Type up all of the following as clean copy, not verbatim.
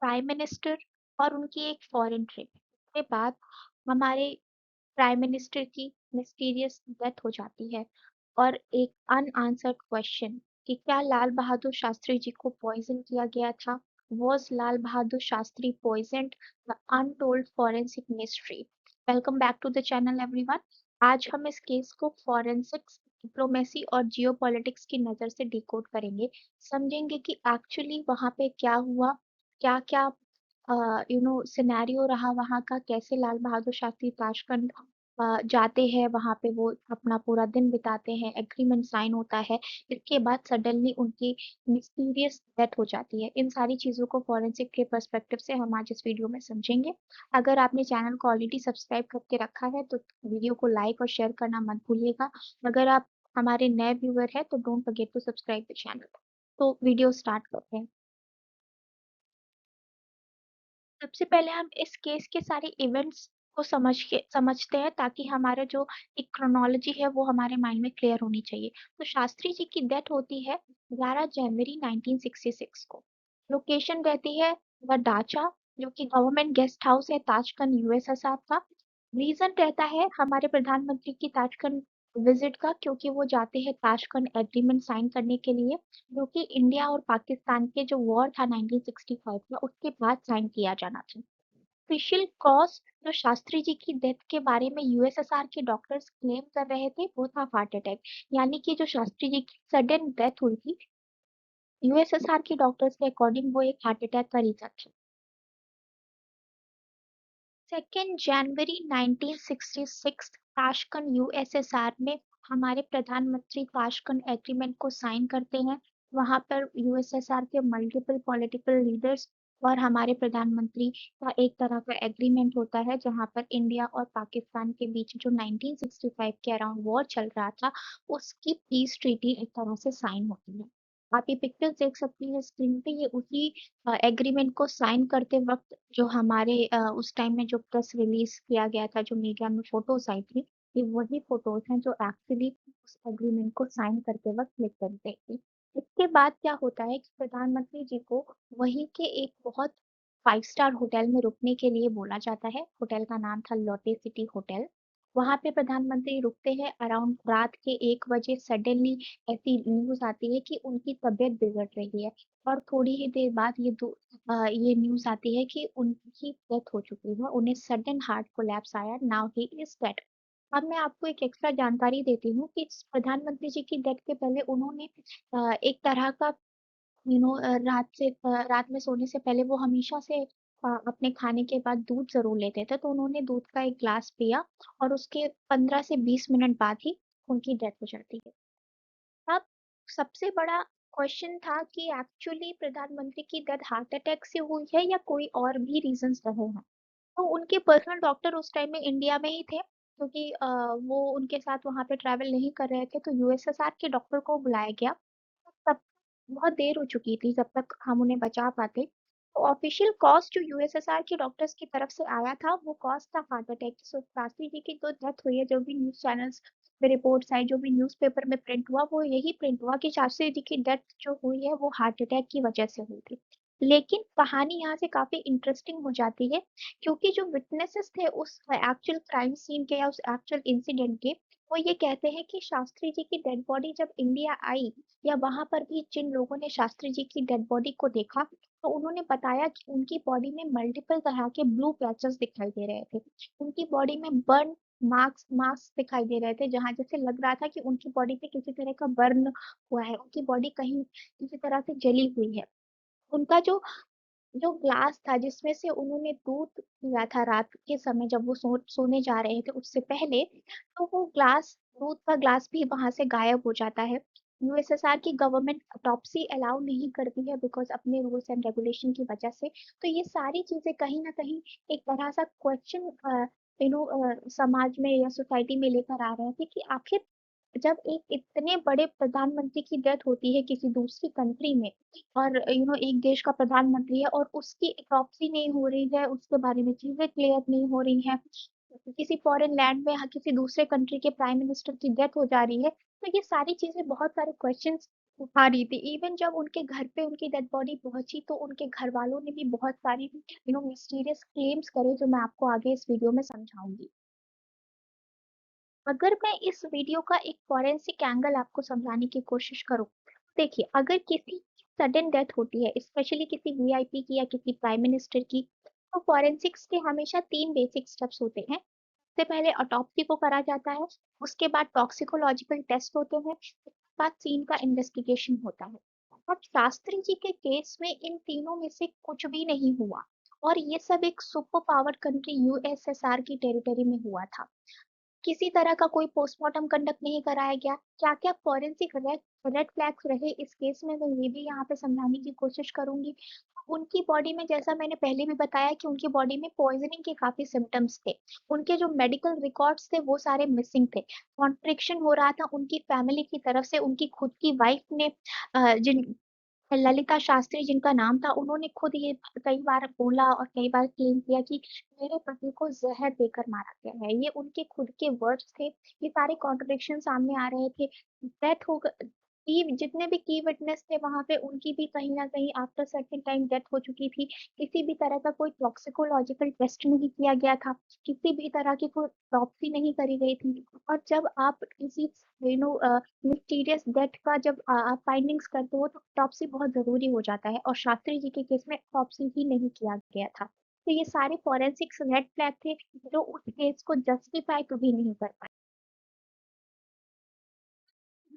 Prime minister और उनकी एक फॉरेन ट्रिप के बाद हमारे प्राइम मिनिस्टर की मिस्टीरियस डेथ हो जाती है। और एक अनआंसर्ड क्वेश्चन कि क्या लाल बहादुर शास्त्री जी को पॉइजन किया गया था? Was Lal Bahadur Shastri poisoned? The untold forensic mystery. Welcome back to the channel everyone. आज हम इस केस को फॉरेंसिक्स, डिप्लोमेसी और जियोपॉलिटिक्स की नज़र से डिकोड करेंगे। समझेंगे कि एक्चुअली वहाँ पे क्या हुआ, क्या क्या सिनेरियो रहा वहाँ का, कैसे लाल बहादुर शास्त्री ताशकंद जाते हैं, वहाँ पे वो अपना पूरा दिन बिताते हैं, एग्रीमेंट साइन होता है। इसके बाद सडनली उनकी मिस्टीरियस डेथ हो जाती है। इन सारी चीज़ों को फॉरेंसिक के पर्सपेक्टिव से हम आज इस वीडियो में समझेंगे। अगर आपने चैनल को ऑलरेडी सब्सक्राइब करके रखा है तो वीडियो को लाइक और शेयर करना मत भूलिएगा। अगर आप हमारे नए व्यूअर हैं तो don't forget to subscribe the channel. तो वीडियो स्टार्ट करते हैं। सबसे पहले हम इस केस के सारे इवेंट्स को समझते हैं, ताकि हमारा जो एक क्रोनोलॉजी है वो हमारे माइंड में क्लियर होनी चाहिए। तो शास्त्री जी की डेथ होती है 11 जनवरी 1966 को। लोकेशन रहती है द डाचा, जो कि गवर्नमेंट गेस्ट हाउस है ताशकंद यूएसएसआर का। रीजन रहता है हमारे प्रधानमंत्री की ताशकंद विजिट का, क्योंकि वो जाते हैं ताशकंद एग्रीमेंट साइन करने के लिए, जो कि इंडिया और पाकिस्तान के जो वॉर था 1965 का, उसके बाद साइन किया जाना था। ऑफिशियल कॉज जो शास्त्री जी की डेथ के बारे में यूएसएसआर के डॉक्टर्स क्लेम कर रहे थे वो था हार्ट अटैक। यानी कि जो शास्त्री जी की सडन डेथ हुई थी, यूएसएसआर के डॉक्टर्स के अकॉर्डिंग वो एक हार्ट अटैक का रीजन था। 2 जनवरी 1966 ताशकंद यूएसएसआर में हमारे प्रधानमंत्री ताशकंद एग्रीमेंट को साइन करते हैं। वहां पर यूएसएसआर के मल्टीपल पॉलिटिकल लीडर्स और हमारे प्रधानमंत्री का एक तरह का एग्रीमेंट होता है, जहां पर इंडिया और पाकिस्तान के बीच जो 1965 के अराउंड वॉर चल रहा था, उसकी पीस ट्रीटी एक तरह से साइन होती है। आप ये पिक्चर्स देख सकती हैं स्क्रीन पे, ये उसी एग्रीमेंट को साइन करते वक्त जो हमारे उस टाइम में जो प्रेस रिलीज किया गया था, जो मीडिया में फोटोज आई थी, ये वही फोटोज हैं जो एक्चुअली उस एग्रीमेंट को साइन करते वक्त क्लिक करते थे। इसके बाद क्या होता है कि प्रधानमंत्री जी को वहीं के एक बहुत 5 स्टार होटल में रुकने के लिए बोला जाता है। होटल का नाम था लॉटे सिटी होटल। वहां पे प्रधानमंत्री रुकते हैं। अराउंड रात के 1 बजे सडनली ऐसी न्यूज आती है कि उनकी तबीयत बिगड़ रही है, और थोड़ी ही देर बाद ये न्यूज आती है कि उनकी डेथ हो चुकी है। उन्हें सडन हार्ट कोलैप्स आया। Now he is dead. अब मैं आपको एक एक्स्ट्रा जानकारी देती हूँ कि प्रधानमंत्री जी की डेथ के पहले उन्होंने एक तरह का रात में सोने से पहले वो हमेशा से अपने खाने के बाद दूध जरूर लेते थे। तो उन्होंने दूध का एक ग्लास पिया और उसके 15 से 20 मिनट बाद ही उनकी डेथ हो जाती है। अब सबसे बड़ा क्वेश्चन था कि एक्चुअली प्रधानमंत्री की डेथ हार्ट अटैक से हुई है या कोई और भी रीजंस रहे हैं। तो उनके पर्सनल डॉक्टर उस टाइम में इंडिया में ही थे, क्योंकि वो उनके साथ वहां पे ट्रैवल नहीं कर रहे थे, तो यूएसएसआर के डॉक्टर को बुलाया गया। तब बहुत देर हो चुकी थी जब तक हम उन्हें बचा पाते। तो ऑफिशियल कॉज जो यूएसएसआर के डॉक्टर्स की तरफ से आया था वो कॉज था हार्ट अटैक। सो शास्त्री जी की जो डेथ हुई है, जो भी न्यूज चैनल्स में रिपोर्ट्स आई, जो भी न्यूज़पेपर में प्रिंट हुआ, वो यही प्रिंट हुआ कि शास्त्री जी की डेथ जो हुई है वो हार्ट अटैक की वजह से हुई थी। लेकिन कहानी यहाँ से काफी इंटरेस्टिंग हो जाती है, क्योंकि जो विटनेसेस थे उस एक्चुअल क्राइम सीन के या उस एक्चुअल इंसिडेंट के, वो ये कहते हैं कि शास्त्री जी की डेड बॉडी जब इंडिया आई, या वहां पर भी जिन लोगों ने शास्त्री जी की डेड बॉडी को देखा, तो उन्होंने बताया कि उनकी बॉडी में मल्टीपल तरह के ब्लू पैचेस दिखाई दे रहे थे। उनकी बॉडी में बर्न मार्क्स मार्क्स दिखाई दे रहे थे, जहां जैसे लग रहा था कि उनकी बॉडी पे किसी तरह का बर्न हुआ है, उनकी बॉडी कहीं किसी तरह से जली हुई है। उनका जो जो ग्लास था जिसमें से उन्होंने दूध पिया था रात के समय जब वो सोने जा रहे थे उससे पहले, तो वो ग्लास, दूध का ग्लास भी वहां से गायब हो जाता है। यूएसएसआर की गवर्नमेंट ऑटोप्सी अलाउ नहीं करती है, बिकॉज अपने रूल्स एंड रेगुलेशन की वजह से। तो ये सारी चीजें कहीं ना कहीं एक तरह सा क्वेश्चन समाज में या सोसाइटी में लेकर आ रहे थे कि आखिर जब एक इतने बड़े प्रधानमंत्री की डेथ होती है किसी दूसरी कंट्री में, और एक देश का प्रधानमंत्री है और उसकी ऑटोप्सी नहीं हो रही है, उसके बारे में चीजें क्लियर नहीं हो रही हैं, किसी फॉरेन लैंड में किसी दूसरे कंट्री के प्राइम मिनिस्टर की डेथ हो जा रही है, तो ये सारी चीजें बहुत सारे क्वेश्चंस उठा रही थी। इवन जब उनके घर पे उनकी डेड बॉडी पहुंची तो उनके घर वालों ने भी बहुत सारी मिस्टीरियस क्लेम्स करे, जो मैं आपको आगे इस वीडियो में समझाऊंगी। अगर मैं इस वीडियो का एक फॉरेंसिक एंगल आपको समझाने की कोशिश करूं, देखिए अगर किसी सडन डेथ होती है, स्पेशली किसी वीआईपी की या किसी प्राइम मिनिस्टर की, तो फॉरेंसिक्स के हमेशा तीन बेसिक स्टेप्स होते हैं। सबसे पहले ऑटोप्सी को करा जाता है, उसके बाद टॉक्सिकोलॉजिकल टेस्ट होते हैं, उसके बाद सीन का इन्वेस्टिगेशन होता है। अब शास्त्री जी के केस में इन तीनों में से कुछ भी नहीं हुआ, और ये सब एक सुपर पावर कंट्री यूएसएसआर की टेरिटरी में हुआ था। किसी तरह का कोई पोस्टमार्टम कंडक्ट नहीं कराया गया। क्या क्या फॉरेंसिक रेड रेड फ्लैग्स रहे इस केस में, मैं ये भी यहाँ पे समझाने की कोशिश करूंगी। उनकी बॉडी में, जैसा मैंने पहले भी बताया, कि उनकी बॉडी में पॉइजनिंग के काफी सिम्टम्स थे। उनके जो मेडिकल रिकॉर्ड्स थे वो सारे मिसिंग थे। कॉन्ट्रिक्शन हो रहा था उनकी फैमिली की तरफ से। उनकी खुद की वाइफ ने जिन ललिता शास्त्री जिनका नाम था, उन्होंने खुद ये कई बार बोला और कई बार क्लेम किया कि मेरे पति को जहर देकर मारा गया है। ये उनके खुद के वर्ड्स थे। ये सारे कॉन्ट्रडिक्शन सामने आ रहे थे। डेथ हो की जितने भी की विटनेस थे वहां पे, उनकी भी कहीं ना कहीं आफ्टर सर्टेन टाइम डेथ हो चुकी थी। किसी भी तरह का कोई टॉक्सिकोलॉजिकल टेस्ट नहीं किया गया था, किसी भी तरह की कोई ऑटोप्सी नहीं करी गई थी। और जब आप किसी यू नो मिस्टीरियस डेथ का जब आप फाइंडिंग्स करते हो, तो ऑटोप्सी बहुत जरूरी हो जाता है, और शास्त्री जी के केस में ऑटोप्सी ही नहीं किया गया था। तो ये सारे फॉरेंसिक्स रेड फ्लैग थे, जो उस केस को जस्टिफाई कभी नहीं कर पाए।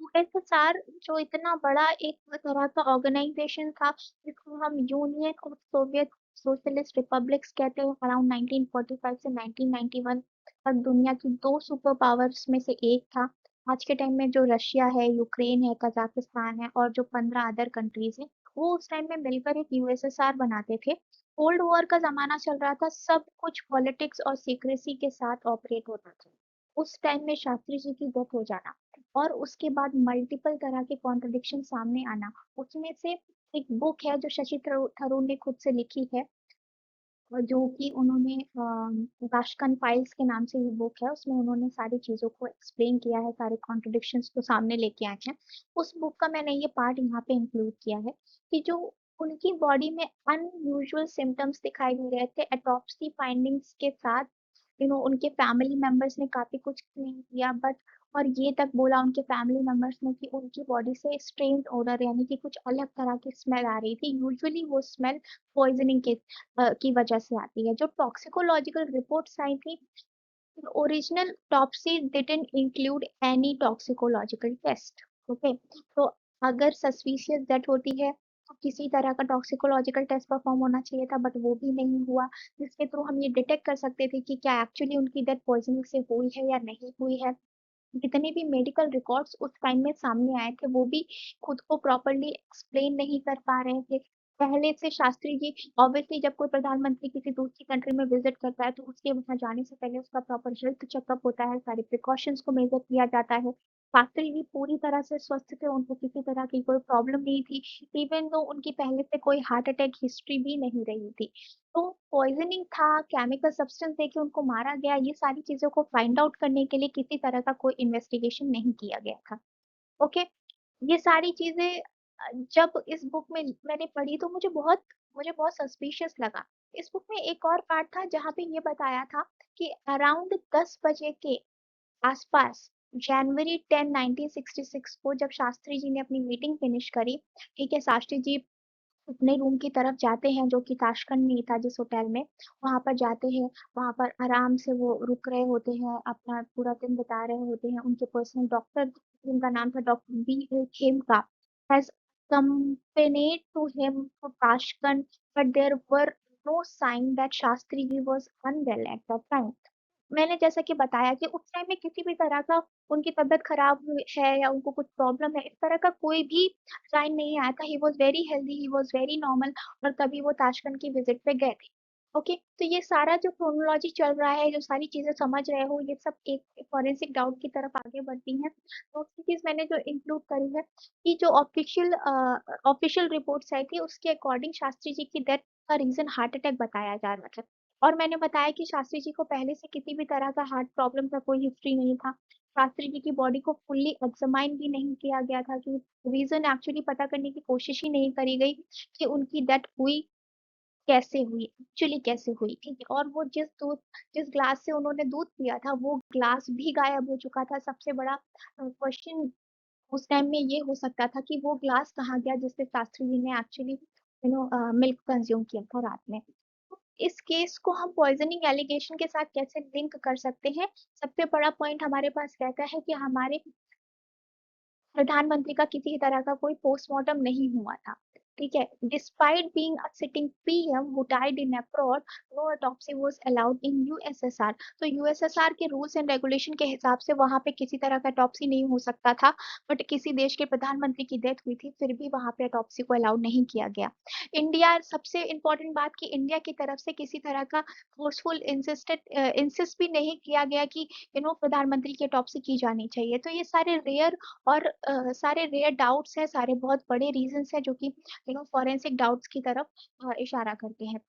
यूएसएसआर जो इतना बड़ा एक तरह का ऑर्गेनाइजेशन था, जिसको हम union of Soviet socialist republics कहते हैं, अराउंड 1945 से 1991 तक दुनिया की दो सुपर पावर्स में से एक था। आज के टाइम में जो रशिया है, यूक्रेन है, कजाकिस्तान है, और जो 15 अदर कंट्रीज हैं, वो उस टाइम में मिलकर एक यूएसएसआर बनाते थे। कोल्ड वॉर का जमाना चल रहा था, सब कुछ पॉलिटिक्स और सीक्रेसी के साथ ऑपरेट होता था। उस टाइम में शास्त्री जी की डेथ हो जाना, और उसके बाद मल्टीपल तरह के कॉन्ट्रडिक्शन सामने आना, उसमें से एक बुक है जो शशि थरूर ने खुद से लिखी है, और जो कि उन्होंने दाशकन फाइल्स के नाम से ये बुक है। उसमें उन्होंने सारी चीजों को एक्सप्लेन किया है, सारे कॉन्ट्रडिक्शंस को सामने लेके आए हैं। उस बुक का मैंने ये पार्ट यहाँ पे इंक्लूड किया है, कि जो उनकी बॉडी में अनयूजुअल सिम्टम्स दिखाई दे रहे थे एटॉप्सी फाइंडिंग्स के साथ। उनके फैमिली मेंबर्स ने काफी कुछ क्लेम किया, बट और ये तक बोला उनके फैमिली मेंबर्स ने कि उनकी बॉडी से स्ट्रेन्ड ओडर, यानी कि कुछ अलग तरह की स्मेल आ रही थी। यूजुअली वो स्मेल पॉइजनिंग के की वजह से आती है। जो टॉक्सिकोलॉजिकल रिपोर्ट्स आई थी, original autopsy didn't include any toxicological test. Okay, तो अगर सस्पिशियस डेथ होती है तो किसी तरह का टॉक्सिकोलॉजिकल टेस्ट परफॉर्म होना चाहिए था, बट वो भी नहीं हुआ, जिसके थ्रू हम ये डिटेक्ट कर सकते थे कि क्या एक्चुअली उनकी डेथ पॉइजनिंग से हुई है या नहीं हुई है। जितने भी मेडिकल रिकॉर्ड्स उस टाइम में सामने आए थे, वो भी खुद को प्रॉपरली एक्सप्लेन नहीं कर पा रहे थे। पहले से शास्त्री जी, ऑब्वियसली जब कोई प्रधानमंत्री किसी दूसरी कंट्री में विजिट करता है, तो उसके वहां जाने से पहले उसका प्रॉपर हेल्थ चेकअप होता है, सारे प्रिकॉशंस को मेजर किया जाता है। शास्त्री जी पूरी तरह से स्वस्थ थे, उनको किसी तरह की कोई प्रॉब्लम नहीं थी। इवन तो उनकी पहले से कोई हार्ट अटैक हिस्ट्री भी नहीं रही थी। तो पॉइजनिंग था, केमिकल सब्सटेंस देके उनको मारा गया, ये सारी चीजों को फाइंड आउट करने के लिए किसी तरह का कोई इन्वेस्टिगेशन नहीं किया गया था। ओके, ये सारी चीजें जब इस बुक में मैंने पढ़ी, तो मुझे बहुत सस्पिशियस लगा। इस बुक में एक और पार्ट था जहाँ पे ये बताया था कि अराउंड 10 बजे के आसपास, जनवरी 10 1966 को, जब शास्त्री जी ने अपनी मीटिंग फिनिश करी, ठीक है, शास्त्री जी अपने रूम की तरफ जाते हैं, जो कि ताशकंद में ही था जिस होटल में, वहां पर जाते हैं। वहां पर आराम से वो रुक रहे होते हैं, अपना पूरा दिन बिता रहे होते हैं। उनके पर्सनल डॉक्टर, जिनका नाम था doctor B L Khemka, has accompanied to him to Tashkent, but there were no sign that Shastri ji was unwell at that time. मैंने जैसा कि बताया कि उस टाइम में किसी भी तरह का उनकी तबीयत खराब हुई है या उनको कुछ प्रॉब्लम है, इस तरह का कोई भी साइन नहीं आया था। He was very healthy, he was very normal, और तभी वो ताशकंद की विजिट पे गए थे। ओके, तो ये सारा जो क्रोनोलॉजी चल रहा है, जो सारी चीजें समझ रहे हो, ये सब एक फॉरेंसिक डाउट की तरफ आगे बढ़ती हैं। तो उसकी चीज मैंने जो इंक्लूड करी है, कि जो ऑफिशियल रिपोर्ट्स आई थी, उसके अकॉर्डिंग शास्त्री जी की डेथ का रीजन हार्ट अटैक बताया जा रहा था। और मैंने बताया कि शास्त्री जी को पहले से किसी भी तरह का हार्ट प्रॉब्लम का कोई हिस्ट्री नहीं था। शास्त्री जी की बॉडी को फुल्ली एग्जामाइन भी नहीं किया गया था, कि रीजन एक्चुअली पता करने की कोशिश ही नहीं करी गई कि उनकी डेथ हुई कैसे हुई, एक्चुअली कैसे हुई, ठीक है। और वो जिस ग्लास से उन्होंने दूध पिया था, वो ग्लास भी गायब हो चुका था। सबसे बड़ा क्वेश्चन उस टाइम में ये हो सकता था कि वो ग्लास कहाँ गया जिससे शास्त्री जी ने एक्चुअली मिल्क कंज्यूम किया था रात में। तो इस केस को हम पॉइजनिंग एलिगेशन के साथ कैसे लिंक कर सकते हैं? सबसे बड़ा पॉइंट हमारे पास रहता है कि हमारे प्रधानमंत्री का किसी तरह का कोई पोस्टमार्टम नहीं हुआ था, ठीक है। Despite being a sitting PM who died in abroad, no autopsy was allowed in USSR. तो यूएसएसआर के रूल्स एंड रेगुलेशन के हिसाब से वहां पे किसी तरह का ऑटोप्सी नहीं हो सकता था, बट किसी देश के प्रधानमंत्री की डेथ हुई थी, फिर भी वहां पे ऑटोप्सी को अलाउड नहीं किया गया। इंडिया, सबसे इम्पोर्टेंट बात कि इंडिया की तरफ से किसी तरह का फोर्सफुल इंसिस्ट भी नहीं किया गया कि प्रधानमंत्री की ऑटोप्सी की जानी चाहिए। तो ये सारे रेयर और सारे रेयर डाउट्स हैं, सारे बहुत बड़े रीजंस हैं जो कि फॉरेंसिक डाउट्स की तरफ इशारा करते हैं।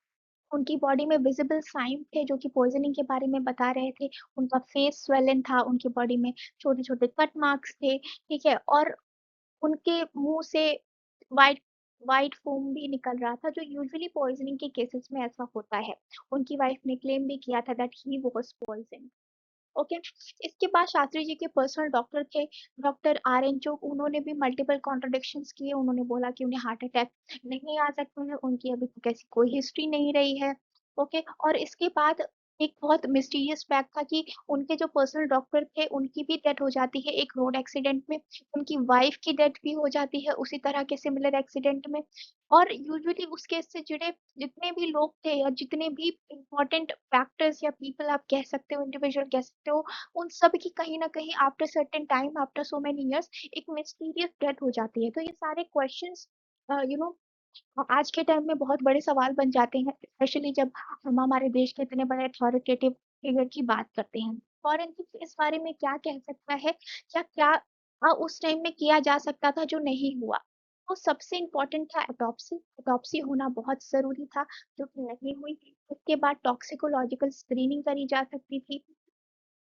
उनकी बॉडी में विजिबल साइन थे जो कि पॉइजनिंग के बारे में बता रहे थे। उनका फेस स्वेलन था, उनकी बॉडी में छोटे छोटे कट मार्क्स थे, ठीक है। और उनके मुंह से वाइट वाइट फोम भी निकल रहा था, जो यूजुअली पॉइजनिंग के केसेस में ऐसा होता है। उनकी वाइफ ने क्लेम भी किया था that he was poison. Okay. इसके बाद शास्त्री जी के पर्सनल डॉक्टर थे, डॉक्टर आर एन चोक। उन्होंने भी मल्टीपल कॉन्ट्रडिक्शंस किए। उन्होंने बोला कि उन्हें हार्ट अटैक नहीं आ सकते हैं, उनकी अभी तक ऐसी कोई हिस्ट्री नहीं रही है। ओके। और इसके बाद एक बहुत मिस्टीरियस फैक्ट था कि उनके जो पर्सनल डॉक्टर थे उनकी भी डेथ हो जाती है एक रोड एक्सीडेंट में। उनकी वाइफ की डेथ भी हो जाती है उसी तरह के सिमिलर एक्सीडेंट में। और यूजुअली उस केस से जुड़े जितने भी लोग थे या जितने भी इम्पोर्टेंट फैक्टर्स या पीपल आप कह सकते हो, इंडिविजुअल कह सकते हो, उन सब की कहीं ना कहीं after certain time, after so many years, एक मिस्टीरियस डेथ हो जाती है। तो ये सारे क्वेश्चंस यू नो आज के टाइम में बहुत बड़े सवाल बन जाते हैं, स्पेशली जब हम हमारे देश के इतने बड़े अथॉरिटेटिव फिगर की बात करते हैं। फॉरेंसिक्स इस बारे में क्या कह सकता है, क्या क्या उस टाइम में किया जा सकता था जो नहीं हुआ? तो सबसे इम्पोर्टेंट था ऑटोप्सी। ऑटोप्सी होना बहुत जरूरी था, जो कि नहीं हुई। उसके बाद टॉक्सिकोलॉजिकल स्क्रीनिंग करी जा सकती थी,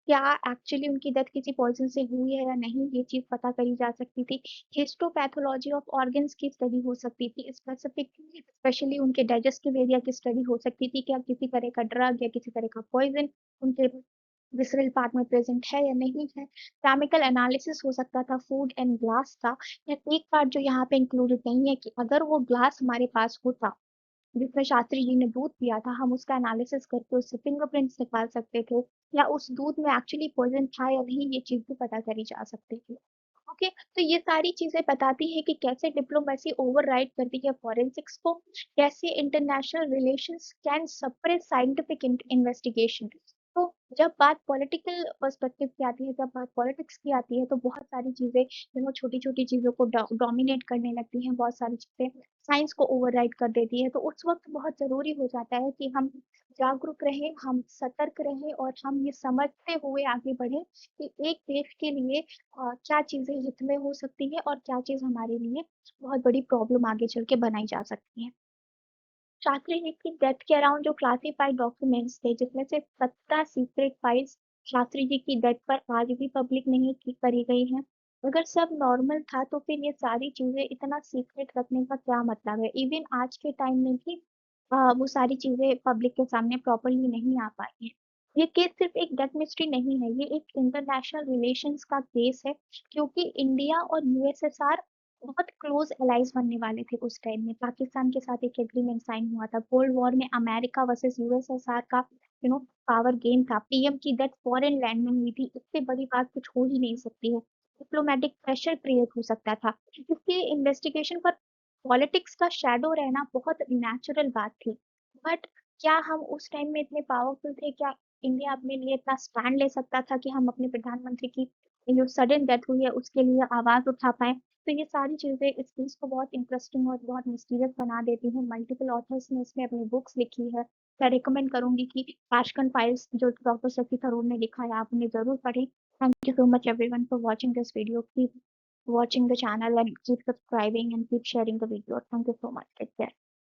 क्या एक्चुअली उनकी डेथ किसी पॉइजन से हुई है या नहीं, ये चीज पता करी जा सकती थी। हिस्टोपैथोलॉजी ऑफ ऑर्गन्स की स्टडी हो सकती थी, स्पेसिफिक स्पेशली उनके डाइजेस्टिव एरिया की स्टडी हो सकती थी, क्या किसी तरह का ड्रग या किसी तरह का पॉइजन उनके विसरल पार्ट में प्रेजेंट है या नहीं है। केमिकल एनालिसिस हो सकता था फूड एंड ग्लास का। एक पार्ट जो यहाँ पे इंक्लूडेड नहीं है कि अगर वो ग्लास हमारे पास होता जिसमें शास्त्री जी ने दूध पिया था, हम उसका एनालिसिस करके उससे फिंगरप्रिंट्स निकाल सकते थे, या उस दूध में एक्चुअली पॉइजन था या नहीं, ये चीज भी पता करी जा सकती थी। ओके। तो ये सारी चीजें बताती है कि कैसे डिप्लोमेसी ओवरराइड करती है फॉरेंसिक्स को, कैसे international relations can suppress scientific investigation. तो जब बात पॉलिटिकल पर्सपेक्टिव की आती है, जब बात पॉलिटिक्स की आती है, तो बहुत सारी चीजें छोटी छोटी चीजों को डोमिनेट करने लगती हैं, बहुत सारी चीजें साइंस को ओवरराइड कर देती है। तो उस वक्त बहुत जरूरी हो जाता है कि हम जागरूक रहें, हम सतर्क रहें, और हम ये समझते हुए आगे बढ़े कि एक देश के लिए क्या चीजें हित में हो सकती है और क्या चीज हमारे लिए बहुत बड़ी प्रॉब्लम आगे चल के बनाई जा सकती है। शास्त्री जी की डेथ के अराउंड जो क्लासिफाइड डॉक्यूमेंट्स थे, जिसमें से 17 सीक्रेट फाइल्स शास्त्री जी की डेथ पर आज भी पब्लिक नहीं करी गई हैं। अगर सब नॉर्मल था तो फिर ये सारी चीजें इतना सीक्रेट रखने का क्या मतलब है? इवन आज के टाइम में भी वो सारी चीजें पब्लिक के सामने प्रॉपरली नहीं आ पाई हैं। ये केस सिर्फ एक डेथ मिस्ट्री नहीं है, ये एक इंटरनेशनल रिलेशंस का केस है, क्योंकि इंडिया और यूएसएसआर बहुत क्लोज एलाइज बनने वाले थे उस टाइम में। पाकिस्तान के साथ एक एग्रीमेंट साइन हुआ था, कोल्ड वॉर में अमेरिका वर्सेस यूएसएसआर का पावर गेम था। पीएम की डेथ फॉरेन लैंड में हुई थी, इससे बड़ी बात कुछ हो ही नहीं सकती है। डिप्लोमेटिक प्रेशर क्रिएट हो सकता था, इसके इन्वेस्टिगेशन पर पॉलिटिक्स का शैडो रहना बहुत नेचुरल बात थी। बट क्या हम उस टाइम में इतने पावरफुल थे? क्या इंडिया अपने लिए इतना स्टैंड ले सकता था कि हम अपने प्रधानमंत्री की जो सडन डेथ हुई है उसके लिए आवाज उठा पाए? तो ये सारी चीजें इस चीज को बहुत इंटरेस्टिंग और बहुत मिस्टीरियस बना देती हैं। मल्टीपल ऑथर्स ने इसमें अपनी बुक्स लिखी है। मैं रिकमेंड करूंगी कि ताशकंद फाइल्स जो डॉक्टर शशि थरूर ने लिखा है, आप उन्हें जरूर पढ़ें। Thank you so much everyone for watching this video. Keep watching the channel and keep subscribing and keep sharing the video. Thank you so much. Take care.